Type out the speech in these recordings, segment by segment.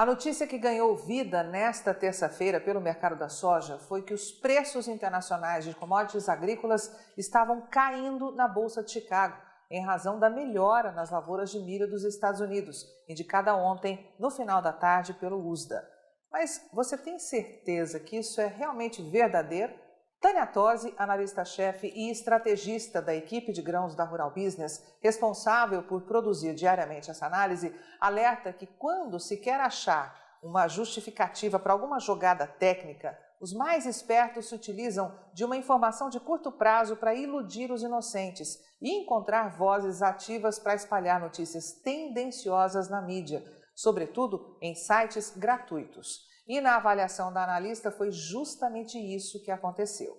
A notícia que ganhou vida nesta terça-feira pelo mercado da soja foi que os preços internacionais de commodities agrícolas estavam caindo na Bolsa de Chicago, em razão da melhora nas lavouras de milho dos Estados Unidos, indicada ontem, no final da tarde, pelo USDA. Mas você tem certeza que isso é realmente verdadeiro? Tânia Tosi, analista-chefe e estrategista da equipe de grãos da Rural Business, responsável por produzir diariamente essa análise, alerta que quando se quer achar uma justificativa para alguma jogada técnica, os mais espertos se utilizam de uma informação de curto prazo para iludir os inocentes e encontrar vozes ativas para espalhar notícias tendenciosas na mídia, sobretudo em sites gratuitos. E na avaliação da analista foi justamente isso que aconteceu.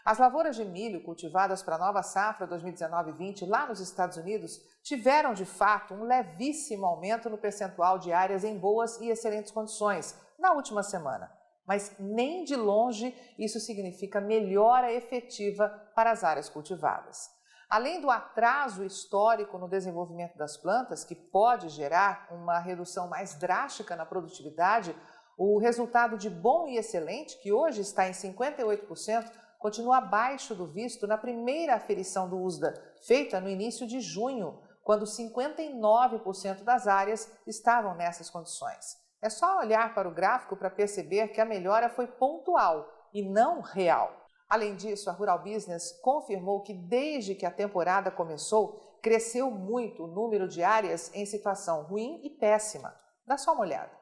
As lavouras de milho cultivadas para a nova safra 2019-20 lá nos Estados Unidos tiveram de fato um levíssimo aumento no percentual de áreas em boas e excelentes condições na última semana. Mas nem de longe isso significa melhora efetiva para as áreas cultivadas. Além do atraso histórico no desenvolvimento das plantas, que pode gerar uma redução mais drástica na produtividade, o resultado de bom e excelente, que hoje está em 58%, continua abaixo do visto na primeira aferição do USDA, feita no início de junho, quando 59% das áreas estavam nessas condições. É só olhar para o gráfico para perceber que a melhora foi pontual e não real. Além disso, a Rural Business confirmou que desde que a temporada começou, cresceu muito o número de áreas em situação ruim e péssima. Dá só uma olhada.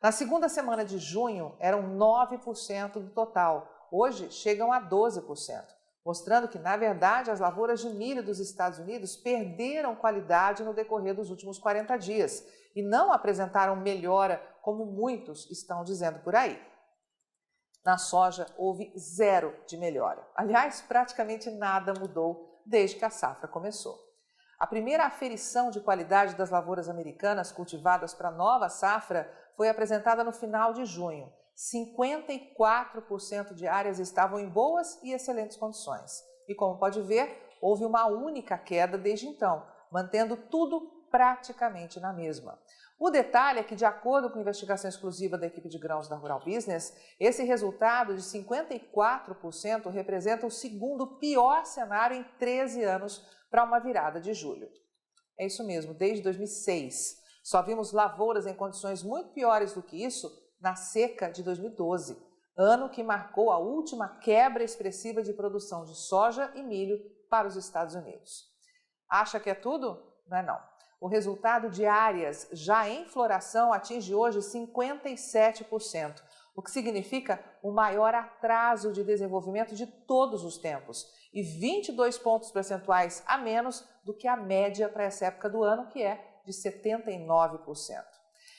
Na segunda semana de junho, eram 9% do total. Hoje, chegam a 12%, mostrando que, na verdade, as lavouras de milho dos Estados Unidos perderam qualidade no decorrer dos últimos 40 dias e não apresentaram melhora, como muitos estão dizendo por aí. Na soja, houve zero de melhora. Aliás, praticamente nada mudou desde que a safra começou. A primeira aferição de qualidade das lavouras americanas cultivadas para a nova safra foi apresentada no final de junho. 54% de áreas estavam em boas e excelentes condições. E como pode ver, houve uma única queda desde então, mantendo tudo praticamente na mesma. O detalhe é que, de acordo com a investigação exclusiva da equipe de grãos da Rural Business, esse resultado de 54% representa o segundo pior cenário em 13 anos para uma virada de julho. É isso mesmo, desde 2006. Só vimos lavouras em condições muito piores do que isso na seca de 2012, ano que marcou a última quebra expressiva de produção de soja e milho para os Estados Unidos. Acha que é tudo? Não é não. O resultado de áreas já em floração atinge hoje 57%, o que significa o maior atraso de desenvolvimento de todos os tempos e 22 pontos percentuais a menos do que a média para essa época do ano, que é de 79%.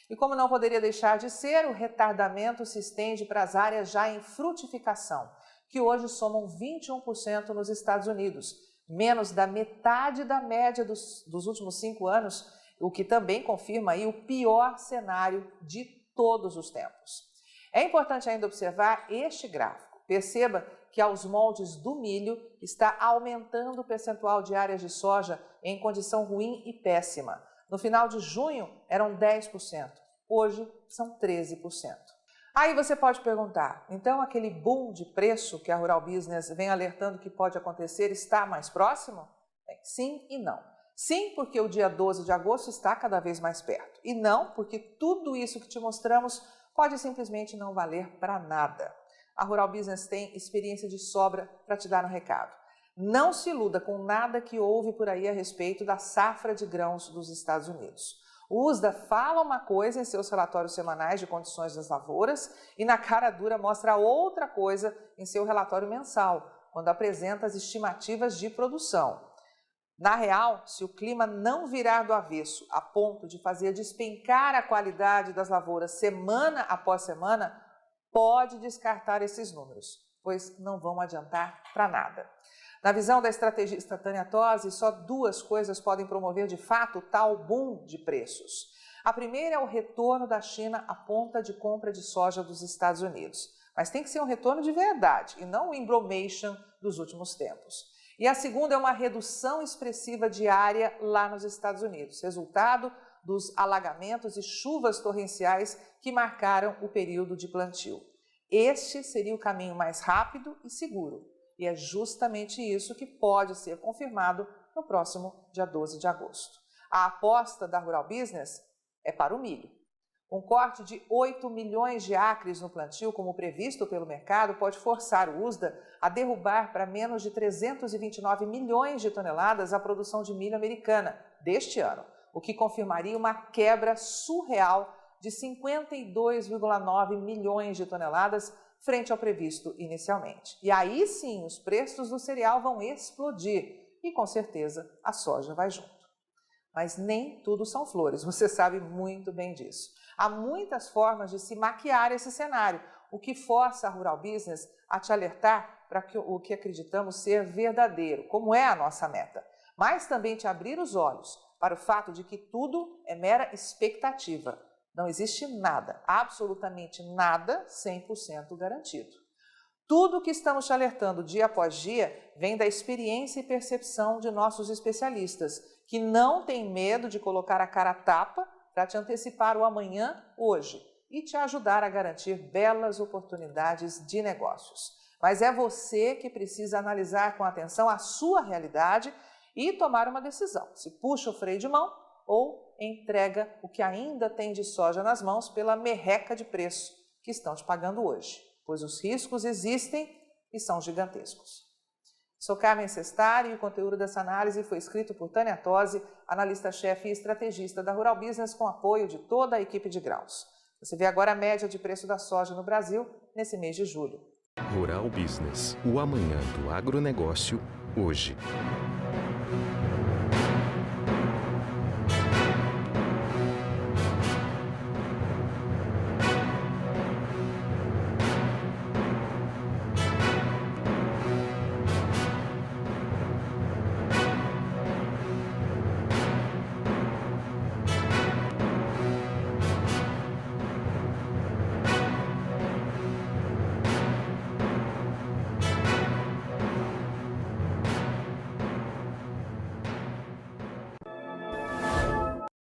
E como não poderia deixar de ser, o retardamento se estende para as áreas já em frutificação, que hoje somam 21% nos Estados Unidos, menos da metade da média dos últimos 5 anos, o que também confirma aí o pior cenário de todos os tempos. É importante ainda observar este gráfico. Perceba que aos moldes do milho está aumentando o percentual de áreas de soja em condição ruim e péssima. No final de junho eram 10%, hoje são 13%. Aí você pode perguntar, então aquele boom de preço que a Rural Business vem alertando que pode acontecer está mais próximo? Bem, sim e não. Sim, porque o dia 12 de agosto está cada vez mais perto. E não, porque tudo isso que te mostramos pode simplesmente não valer para nada. A Rural Business tem experiência de sobra para te dar um recado. Não se iluda com nada que ouve por aí a respeito da safra de grãos dos Estados Unidos. O USDA fala uma coisa em seus relatórios semanais de condições das lavouras e na cara dura mostra outra coisa em seu relatório mensal, quando apresenta as estimativas de produção. Na real, se o clima não virar do avesso a ponto de fazer despencar a qualidade das lavouras semana após semana, pode descartar esses números, pois não vão adiantar para nada. Na visão da estrategista Tânia Tosi, só duas coisas podem promover de fato tal boom de preços. A primeira é o retorno da China à ponta de compra de soja dos Estados Unidos. Mas tem que ser um retorno de verdade e não o embromation dos últimos tempos. E a segunda é uma redução expressiva de área lá nos Estados Unidos, resultado dos alagamentos e chuvas torrenciais que marcaram o período de plantio. Este seria o caminho mais rápido e seguro, e é justamente isso que pode ser confirmado no próximo dia 12 de agosto. A aposta da Rural Business é para o milho. Um corte de 8 milhões de acres no plantio, como previsto pelo mercado, pode forçar o USDA a derrubar para menos de 329 milhões de toneladas a produção de milho americana deste ano, o que confirmaria uma quebra surreal de 52,9 milhões de toneladas frente ao previsto inicialmente. E aí sim, os preços do cereal vão explodir e, com certeza, a soja vai junto. Mas nem tudo são flores, você sabe muito bem disso. Há muitas formas de se maquiar esse cenário, o que força a Rural Business a te alertar para o que acreditamos ser verdadeiro, como é a nossa meta, mas também te abrir os olhos para o fato de que tudo é mera expectativa. Não existe nada, absolutamente nada, 100% garantido. Tudo o que estamos te alertando dia após dia vem da experiência e percepção de nossos especialistas, que não têm medo de colocar a cara a tapa para te antecipar o amanhã hoje e te ajudar a garantir belas oportunidades de negócios. Mas é você que precisa analisar com atenção a sua realidade e tomar uma decisão, se puxa o freio de mão ou entrega o que ainda tem de soja nas mãos pela merreca de preço que estão te pagando hoje, pois os riscos existem e são gigantescos. Sou Carmen Sestari e o conteúdo dessa análise foi escrito por Tânia Tosi, analista-chefe e estrategista da Rural Business, com apoio de toda a equipe de grãos. Você vê agora a média de preço da soja no Brasil nesse mês de julho. Rural Business, o amanhã do agronegócio, hoje.